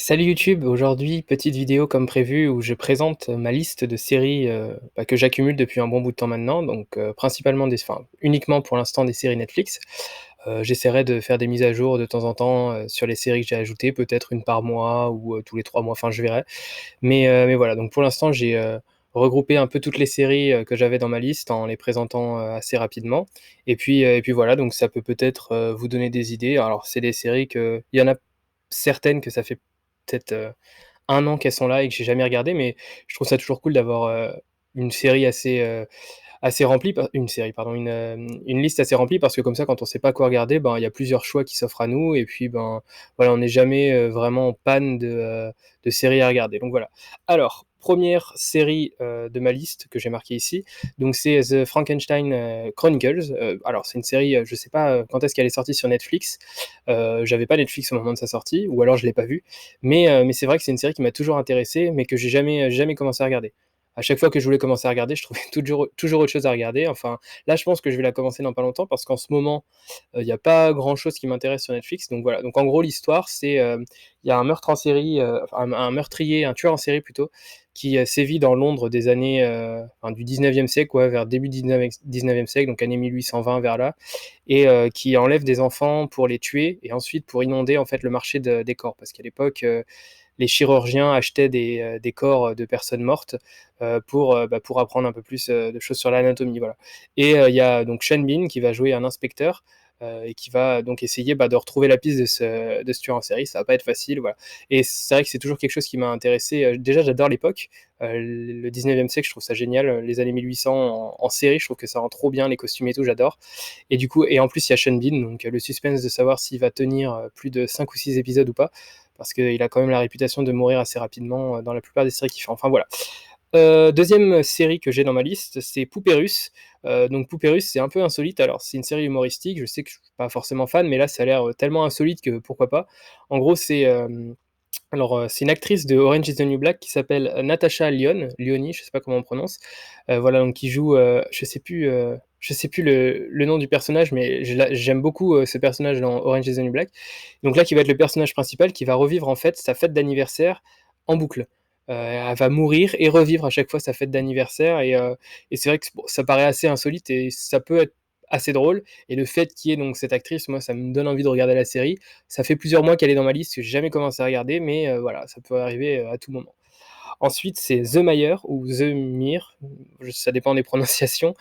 Salut YouTube, aujourd'hui petite vidéo comme prévu où je présente ma liste de séries que j'accumule depuis un bon bout de temps maintenant, donc principalement uniquement pour l'instant des séries Netflix. J'essaierai de faire des mises à jour de temps en temps sur les séries que j'ai ajoutées, peut-être une par mois ou tous les 3 mois, enfin je verrai. Mais voilà, donc pour l'instant j'ai regroupé un peu toutes les séries que j'avais dans ma liste en les présentant assez rapidement. Et puis voilà, donc ça peut peut-être vous donner des idées. Alors c'est des séries il y en a certaines que ça fait peut-être 1 an qu'elles sont là et que j'ai jamais regardé, mais je trouve ça toujours cool d'avoir une série assez remplie, une série, pardon, une liste assez remplie parce que comme ça, quand on sait pas quoi regarder, ben, il y a plusieurs choix qui s'offrent à nous et puis, ben, voilà, on n'est jamais vraiment en panne de séries à regarder. Donc voilà. Alors, première série de ma liste que j'ai marquée ici, donc c'est The Frankenstein Chronicles. Alors, c'est une série, je sais pas quand est-ce qu'elle est sortie sur Netflix. J'avais pas Netflix au moment de sa sortie, ou alors je l'ai pas vue. Mais c'est vrai que c'est une série qui m'a toujours intéressé, mais que j'ai jamais commencé à regarder. À chaque fois que je voulais commencer à regarder, je trouvais toujours autre chose à regarder. Enfin, là, je pense que je vais la commencer dans pas longtemps parce qu'en ce moment, il n'y a pas grand-chose qui m'intéresse sur Netflix. Donc voilà. Donc en gros, l'histoire, c'est il y a un meurtre en série, un meurtrier, un tueur en série plutôt, qui sévit dans Londres des années du 19e siècle, ouais, vers début 19e siècle, donc année 1820 vers là, et qui enlève des enfants pour les tuer et ensuite pour inonder en fait le marché des corps. Parce qu'à l'époque, les chirurgiens achetaient des corps de personnes mortes pour apprendre un peu plus de choses sur l'anatomie. Voilà. Et il y a donc Sean Bean qui va jouer un inspecteur et qui va donc essayer de retrouver la piste de ce tueur en série. Ça va pas être facile. Voilà. Et c'est vrai que c'est toujours quelque chose qui m'a intéressé. Déjà, j'adore l'époque. Le 19e siècle, je trouve ça génial. Les années 1800 en série, je trouve que ça rend trop bien les costumes et tout, j'adore. Et du coup, et en plus, il y a Sean Bean, donc le suspense de savoir s'il va tenir plus de 5 ou 6 épisodes ou pas parce qu'il a quand même la réputation de mourir assez rapidement dans la plupart des séries qu'il fait. Enfin voilà. Deuxième série que j'ai dans ma liste, c'est Poupée Russe. Donc Poupée Russe, c'est un peu insolite. Alors c'est une série humoristique, je sais que je suis pas forcément fan, mais là ça a l'air tellement insolite que pourquoi pas. En gros, c'est une actrice de Orange is the New Black qui s'appelle Natasha Lyonne, je sais pas comment on prononce. Voilà, donc qui joue, je sais plus le nom du personnage, mais j'aime beaucoup ce personnage dans Orange is the New Black. Donc là, qui va être le personnage principal, qui va revivre en fait sa fête d'anniversaire en boucle. Elle va mourir et revivre à chaque fois sa fête d'anniversaire, et c'est vrai que bon, ça paraît assez insolite et ça peut être assez drôle. Et le fait qu'il y ait donc cette actrice, moi, ça me donne envie de regarder la série. Ça fait plusieurs mois qu'elle est dans ma liste, que j'ai jamais commencé à regarder, mais voilà, ça peut arriver à tout moment. Ensuite, c'est The Meyer ou The Mir, ça dépend des prononciations.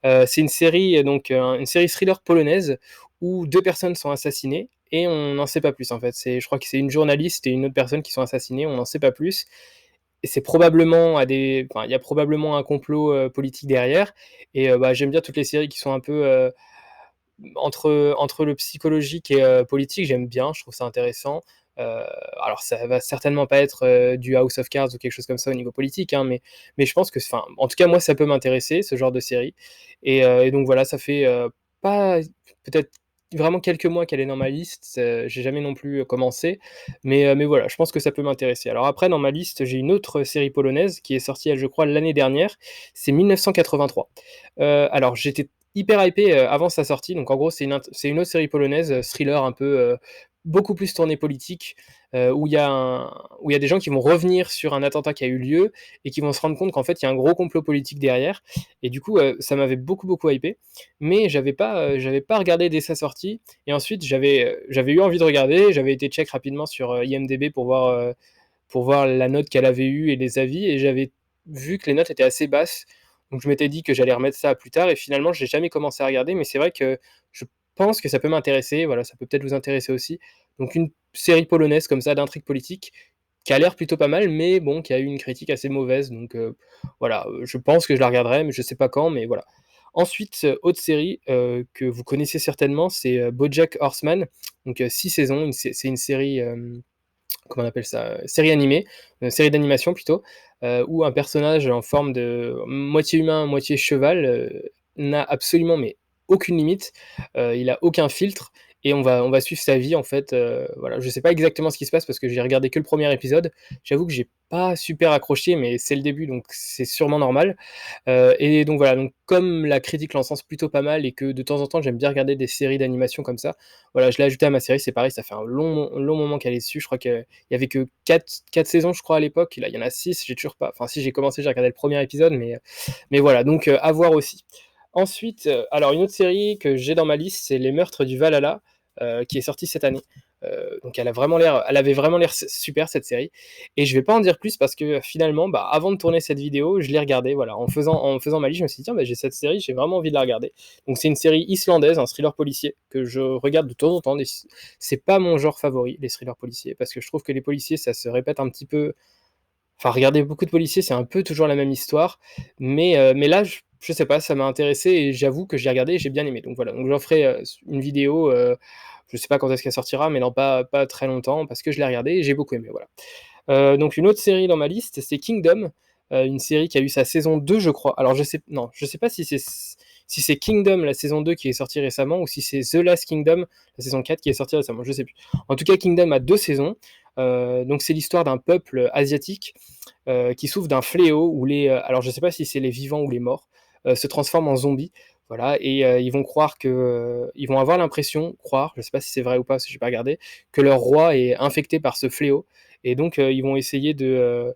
C'est une série, une série thriller polonaise où deux personnes sont assassinées et on n'en sait pas plus en fait. Je crois que c'est une journaliste et une autre personne qui sont assassinées, on n'en sait pas plus. Et c'est probablement enfin, il y a probablement un complot politique derrière. Et j'aime bien toutes les séries qui sont un peu entre le psychologique et politique, j'aime bien, je trouve ça intéressant. Euh, alors ça va certainement pas être du House of Cards ou quelque chose comme ça au niveau politique, hein, mais je pense que, enfin, en tout cas moi ça peut m'intéresser ce genre de série. Et donc voilà, ça fait pas peut-être vraiment quelques mois qu'elle est dans ma liste. J'ai jamais non plus commencé, mais voilà, je pense que ça peut m'intéresser. Alors après dans ma liste j'ai une autre série polonaise qui est sortie, je crois, l'année dernière. C'est 1983. Alors j'étais hyper hypé avant sa sortie. Donc en gros, c'est une autre série polonaise, thriller un peu beaucoup plus tournée politique, où il y a des gens qui vont revenir sur un attentat qui a eu lieu et qui vont se rendre compte qu'en fait, il y a un gros complot politique derrière. Et du coup, ça m'avait beaucoup hypé. Mais j'avais pas regardé dès sa sortie. Et ensuite, j'avais eu envie de regarder. J'avais été check rapidement sur IMDb pour voir la note qu'elle avait eue et les avis, et j'avais vu que les notes étaient assez basses. Donc je m'étais dit que j'allais remettre ça plus tard, et finalement j'ai jamais commencé à regarder, mais c'est vrai que je pense que ça peut m'intéresser, voilà, ça peut peut-être vous intéresser aussi. Donc une série polonaise comme ça d'intrigue politique qui a l'air plutôt pas mal, mais bon, qui a eu une critique assez mauvaise, donc voilà, je pense que je la regarderai, mais je sais pas quand, mais voilà. Ensuite, autre série que vous connaissez certainement, c'est BoJack Horseman, donc 6 saisons, c'est une série comment on appelle ça, série animée, série d'animation plutôt, où un personnage en forme de moitié humain, moitié cheval n'a absolument mais aucune limite, il a aucun filtre, et on va suivre sa vie en fait, voilà. Je sais pas exactement ce qui se passe parce que j'ai regardé que le premier épisode. J'avoue que j'ai pas super accroché, mais c'est le début donc c'est sûrement normal. Et donc voilà, donc comme la critique l'encense plutôt pas mal et que de temps en temps j'aime bien regarder des séries d'animation comme ça, voilà, je l'ai ajouté à ma série. C'est pareil, ça fait un long moment qu'elle est dessus. Je crois qu'il y avait que quatre saisons, je crois, à l'époque. Là, il y en a 6. J'ai toujours pas. Enfin, si j'ai commencé, j'ai regardé le premier épisode, mais voilà, donc à voir aussi. Ensuite, alors une autre série que j'ai dans ma liste, c'est Les Meurtres du Valhalla, qui est sortie cette année. Donc elle avait vraiment l'air super cette série. Et je vais pas en dire plus parce que finalement, bah, avant de tourner cette vidéo, je l'ai regardée. Voilà, en faisant ma liste, je me suis dit tiens, bah, j'ai cette série, j'ai vraiment envie de la regarder. Donc c'est une série islandaise, un thriller policier que je regarde de temps en temps. C'est pas mon genre favori, les thrillers policiers, parce que je trouve que les policiers, ça se répète un petit peu. Enfin, regarder beaucoup de policiers, c'est un peu toujours la même histoire, mais là, je sais pas, ça m'a intéressé et j'avoue que j'ai regardé et j'ai bien aimé. Donc voilà, donc j'en ferai, une vidéo, je sais pas quand est-ce qu'elle sortira, mais dans pas très longtemps parce que je l'ai regardé et j'ai beaucoup aimé, voilà. Donc une autre série dans ma liste, c'est Kingdom, une série qui a eu sa saison 2, je crois. Alors je sais pas si c'est Kingdom, la saison 2 qui est sortie récemment, ou si c'est The Last Kingdom, la saison 4 qui est sortie récemment, je sais plus. En tout cas, Kingdom a 2 saisons. Donc c'est l'histoire d'un peuple asiatique qui souffrent d'un fléau où alors je sais pas si c'est les vivants ou les morts, se transforment en zombies. Voilà, et ils vont croire que, ils vont avoir l'impression, croire, je sais pas si c'est vrai ou pas, parce que j'ai pas regardé, que leur roi est infecté par ce fléau, et donc ils vont essayer de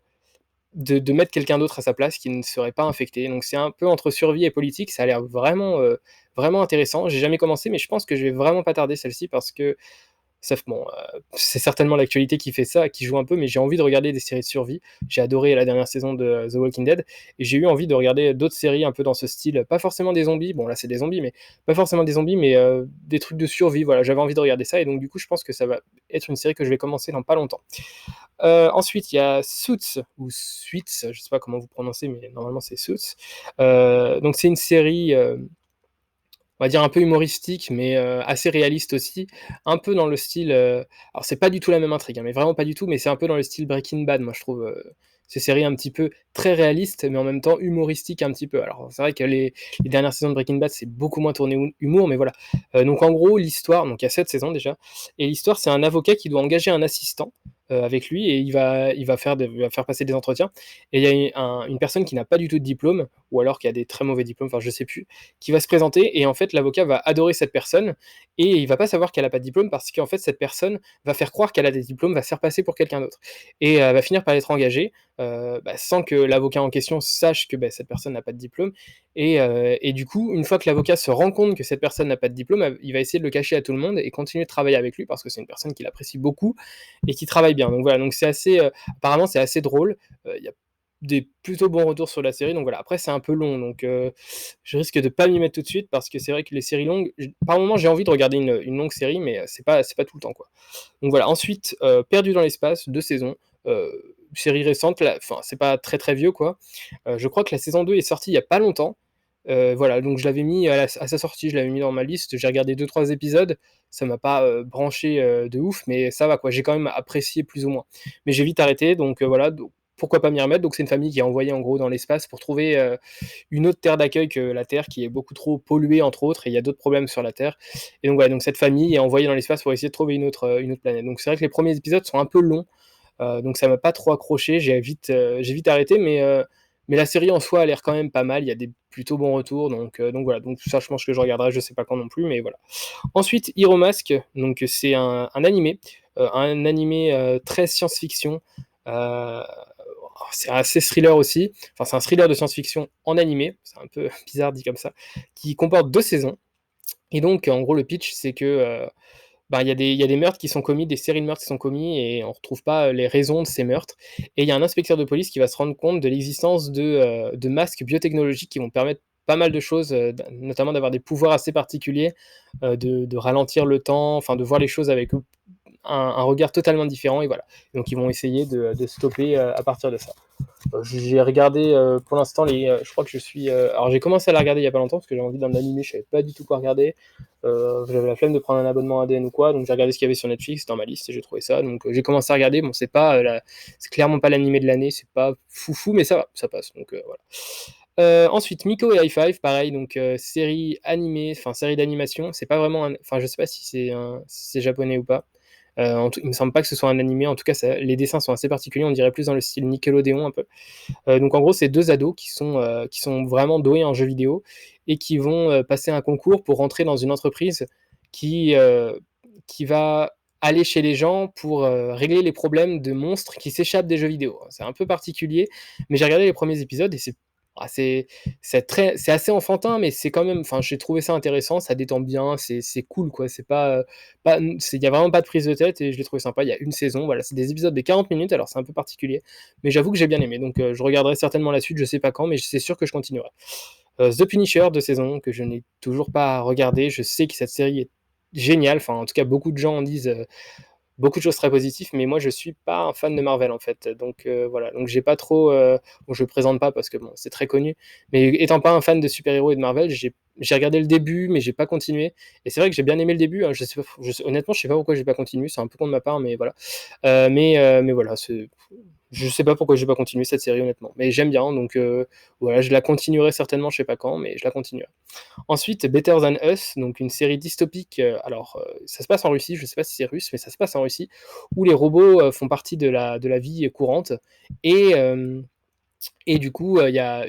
mettre quelqu'un d'autre à sa place qui ne serait pas infecté. Donc c'est un peu entre survie et politique, ça a l'air vraiment intéressant. J'ai jamais commencé, mais je pense que je vais vraiment pas tarder celle-ci parce que bon, c'est certainement l'actualité qui fait ça, qui joue un peu, mais j'ai envie de regarder des séries de survie. J'ai adoré la dernière saison de The Walking Dead, et j'ai eu envie de regarder d'autres séries un peu dans ce style. Pas forcément des zombies, bon là c'est des zombies, mais pas forcément des zombies, mais des trucs de survie. Voilà, j'avais envie de regarder ça, et donc du coup je pense que ça va être une série que je vais commencer dans pas longtemps. Ensuite, il y a Suits, ou Suits, je sais pas comment vous prononcez, mais normalement c'est Suits. Donc c'est une série, on va dire un peu humoristique, mais assez réaliste aussi, un peu dans le style. Alors c'est pas du tout la même intrigue, hein, mais vraiment pas du tout, mais c'est un peu dans le style Breaking Bad, moi je trouve. Ces séries un petit peu très réalistes, mais en même temps humoristiques un petit peu. Alors c'est vrai que les dernières saisons de Breaking Bad, c'est beaucoup moins tourné humour, mais voilà. Donc en gros, l'histoire, donc il y a 7 saisons déjà, et l'histoire, c'est un avocat qui doit engager un assistant avec lui, et il va faire passer des entretiens. Et il y a une personne qui n'a pas du tout de diplôme, ou alors qui a des très mauvais diplômes, enfin je sais plus, qui va se présenter, et en fait l'avocat va adorer cette personne, et il va pas savoir qu'elle a pas de diplôme parce qu'en fait cette personne va faire croire qu'elle a des diplômes, va se faire passer pour quelqu'un d'autre, et va finir par être engagée, sans que l'avocat en question sache que cette personne n'a pas de diplôme, et du coup une fois que l'avocat se rend compte que cette personne n'a pas de diplôme, il va essayer de le cacher à tout le monde et continuer de travailler avec lui parce que c'est une personne qu'il apprécie beaucoup et qui travaille bien. Donc voilà, donc c'est assez, apparemment c'est assez drôle, il y a des plutôt bons retours sur la série, donc voilà. Après, c'est un peu long, donc je risque de pas m'y mettre tout de suite parce que c'est vrai que les séries longues, par moment, j'ai envie de regarder une longue série, mais c'est pas tout le temps, quoi. Donc voilà. Ensuite, Perdu dans l'espace, 2 saisons, série récente, enfin, c'est pas très très vieux, quoi. Je crois que la saison 2 est sortie il y a pas longtemps. Voilà, donc je l'avais mis à sa sortie, je l'avais mis dans ma liste. J'ai regardé 2-3 épisodes, ça m'a pas branché de ouf, mais ça va quoi. J'ai quand même apprécié plus ou moins. Mais j'ai vite arrêté, donc voilà. Donc, pourquoi pas m'y remettre. Donc c'est une famille qui est envoyée en gros dans l'espace pour trouver une autre terre d'accueil que la Terre, qui est beaucoup trop polluée entre autres, et il y a d'autres problèmes sur la Terre. Et donc voilà, donc cette famille est envoyée dans l'espace pour essayer de trouver une autre planète. Donc c'est vrai que les premiers épisodes sont un peu longs, donc ça m'a pas trop accroché, j'ai vite arrêté, mais la série en soi a l'air quand même pas mal, il y a des plutôt bons retours, donc voilà, donc ça je pense que je regarderai, je sais pas quand non plus, mais voilà. Ensuite, Hero Mask, donc c'est un animé très science-fiction, euh, c'est assez thriller aussi, enfin c'est un thriller de science-fiction en animé, c'est un peu bizarre dit comme ça, qui comporte 2 saisons, et donc en gros le pitch c'est que il y a des meurtres qui sont commis, des séries de meurtres qui sont commis, et on retrouve pas les raisons de ces meurtres. Et il y a un inspecteur de police qui va se rendre compte de l'existence de masques biotechnologiques qui vont permettre pas mal de choses, notamment d'avoir des pouvoirs assez particuliers, de ralentir le temps, enfin de voir les choses avec un regard totalement différent, et voilà. Donc ils vont essayer de stopper à partir de ça. J'ai regardé pour l'instant je crois que je suis. Alors j'ai commencé à la regarder il y a pas longtemps parce que j'ai envie d'un animé, je savais pas du tout quoi regarder. J'avais la flemme de prendre un abonnement ADN ou quoi, donc j'ai regardé ce qu'il y avait sur Netflix dans ma liste et j'ai trouvé ça. Donc j'ai commencé à regarder. Bon, c'est clairement pas l'animé de l'année, c'est pas foufou, mais ça va, ça passe. Donc voilà. Ensuite Miko et High Five, pareil, donc série animée, enfin série d'animation. C'est pas vraiment enfin je sais pas si c'est japonais ou pas. Il me semble pas que ce soit un animé, en tout cas les dessins sont assez particuliers, on dirait plus dans le style Nickelodeon un peu. Donc en gros, c'est deux ados qui sont vraiment doués en jeux vidéo et qui vont passer un concours pour rentrer dans une entreprise qui, euh, qui va aller chez les gens pour régler les problèmes de monstres qui s'échappent des jeux vidéo. C'est un peu particulier, mais j'ai regardé les premiers épisodes et ah, c'est assez enfantin, mais c'est quand même, enfin, j'ai trouvé ça intéressant, ça détend bien, c'est cool, quoi. C'est pas, pas, il y a vraiment pas de prise de tête et je l'ai trouvé sympa. Il y a une saison, voilà, c'est des épisodes de 40 minutes, alors c'est un peu particulier, mais j'avoue que j'ai bien aimé. Donc je regarderai certainement la suite, je sais pas quand, mais c'est sûr que je continuerai. The Punisher, de saison que je n'ai toujours pas regardé. Je sais que cette série est géniale. Enfin, en tout cas, beaucoup de gens en disent beaucoup de choses très positives, mais moi je suis pas un fan de Marvel en fait. Donc voilà, donc j'ai pas trop. Bon, je le présente pas parce que bon, c'est très connu, mais étant pas un fan de super-héros et de Marvel, j'ai regardé le début, mais j'ai pas continué. Et c'est vrai que j'ai bien aimé le début. Hein, honnêtement, je sais pas pourquoi j'ai pas continué. C'est un peu con de ma part, mais voilà. Mais voilà, je sais pas pourquoi j'ai pas continué cette série honnêtement, mais j'aime bien, donc voilà, je la continuerai certainement, je sais pas quand, mais je la continuerai. Ensuite, Better Than Us, donc une série dystopique. Alors, ça se passe en Russie, je sais pas si c'est russe, mais ça se passe en Russie, où les robots font partie de la vie courante. Et, euh, et du coup, il y a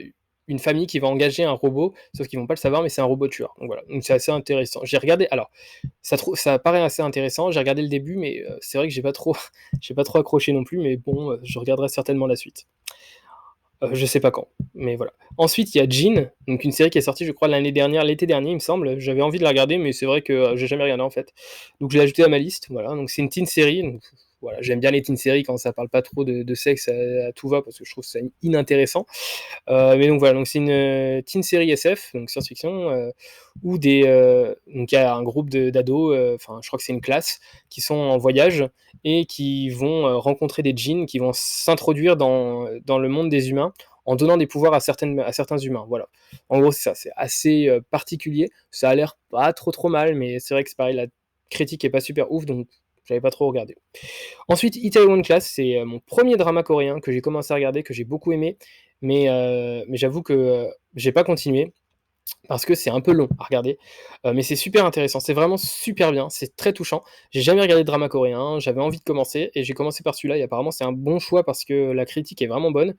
une famille qui va engager un robot, sauf qu'ils vont pas le savoir, mais c'est un robot tueur. Donc voilà, donc c'est assez intéressant. J'ai regardé, alors ça paraît assez intéressant. J'ai regardé le début, mais c'est vrai que j'ai pas trop, j'ai pas trop accroché non plus. Mais bon, je regarderai certainement la suite. Je sais pas quand, mais voilà. Ensuite, il y a Jean, donc une série qui est sortie, je crois, l'année dernière, l'été dernier, il me semble. J'avais envie de la regarder, mais c'est vrai que j'ai jamais regardé en fait. Donc je l'ai ajouté à ma liste. Voilà, donc c'est une teen série. Donc, voilà, j'aime bien les teen séries quand ça parle pas trop de sexe à tout va, parce que je trouve ça inintéressant. Mais donc voilà, donc c'est une teen série SF, donc science-fiction, où donc il y a un groupe d'ados, enfin je crois que c'est une classe, qui sont en voyage et qui vont rencontrer des djinns, qui vont s'introduire dans le monde des humains en donnant des pouvoirs à certains humains. Voilà. En gros, c'est ça, c'est assez particulier. Ça a l'air pas trop mal, mais c'est vrai que c'est pareil, la critique est pas super ouf, donc j'avais pas trop regardé. Ensuite, Itaewon Class, c'est mon premier drama coréen que j'ai commencé à regarder, que j'ai beaucoup aimé, mais j'avoue que j'ai pas continué parce que c'est un peu long à regarder, mais c'est super intéressant, c'est vraiment super bien, c'est très touchant. J'ai jamais regardé de drama coréen, j'avais envie de commencer et j'ai commencé par celui-là et apparemment c'est un bon choix parce que la critique est vraiment bonne.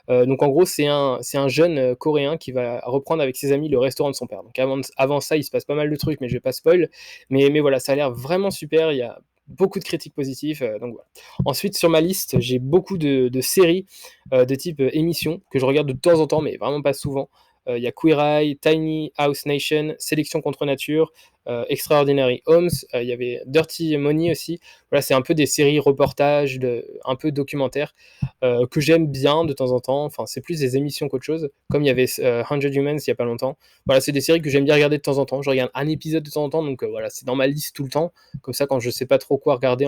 Donc en gros, c'est un jeune coréen qui va reprendre avec ses amis le restaurant de son père. Donc avant ça, il se passe pas mal de trucs, mais je vais pas spoil. Mais voilà, ça a l'air vraiment super. Il y a beaucoup de critiques positives. Donc voilà. Ensuite, sur ma liste, j'ai beaucoup de séries de type émission que je regarde de temps en temps, mais vraiment pas souvent. Il y a Queer Eye, Tiny House Nation, Sélection contre nature, Extraordinary Homes. Il y avait Dirty Money aussi. Voilà, c'est un peu des séries reportages, un peu documentaires que j'aime bien de temps en temps. Enfin, c'est plus des émissions qu'autre chose. Comme il y avait 100 Humans il y a pas longtemps. Voilà, c'est des séries que j'aime bien regarder de temps en temps. Je regarde un épisode de temps en temps, donc voilà, c'est dans ma liste tout le temps. Comme ça, quand je sais pas trop quoi regarder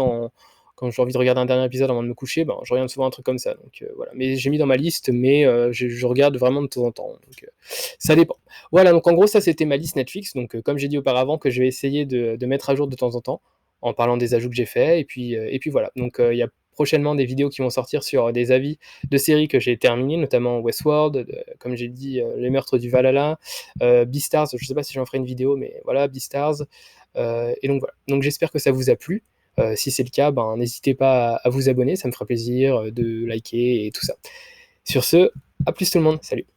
quand j'ai envie de regarder un dernier épisode avant de me coucher, ben, je regarde souvent un truc comme ça. Donc voilà. Mais j'ai mis dans ma liste, mais je regarde vraiment de temps en temps. Donc ça dépend. Voilà, donc en gros, ça c'était ma liste Netflix. Donc comme j'ai dit auparavant, que je vais essayer de mettre à jour de temps en temps en parlant des ajouts que j'ai faits. Et puis voilà. Donc il y a prochainement des vidéos qui vont sortir sur des avis de séries que j'ai terminées, notamment Westworld, comme j'ai dit, Les Meurtres du Valhalla, Beastars, je sais pas si j'en ferai une vidéo, mais voilà, Beastars. Et donc voilà. Donc j'espère que ça vous a plu. Si c'est le cas, ben, n'hésitez pas à vous abonner, ça me fera plaisir de liker et tout ça. Sur ce, à plus tout le monde, salut.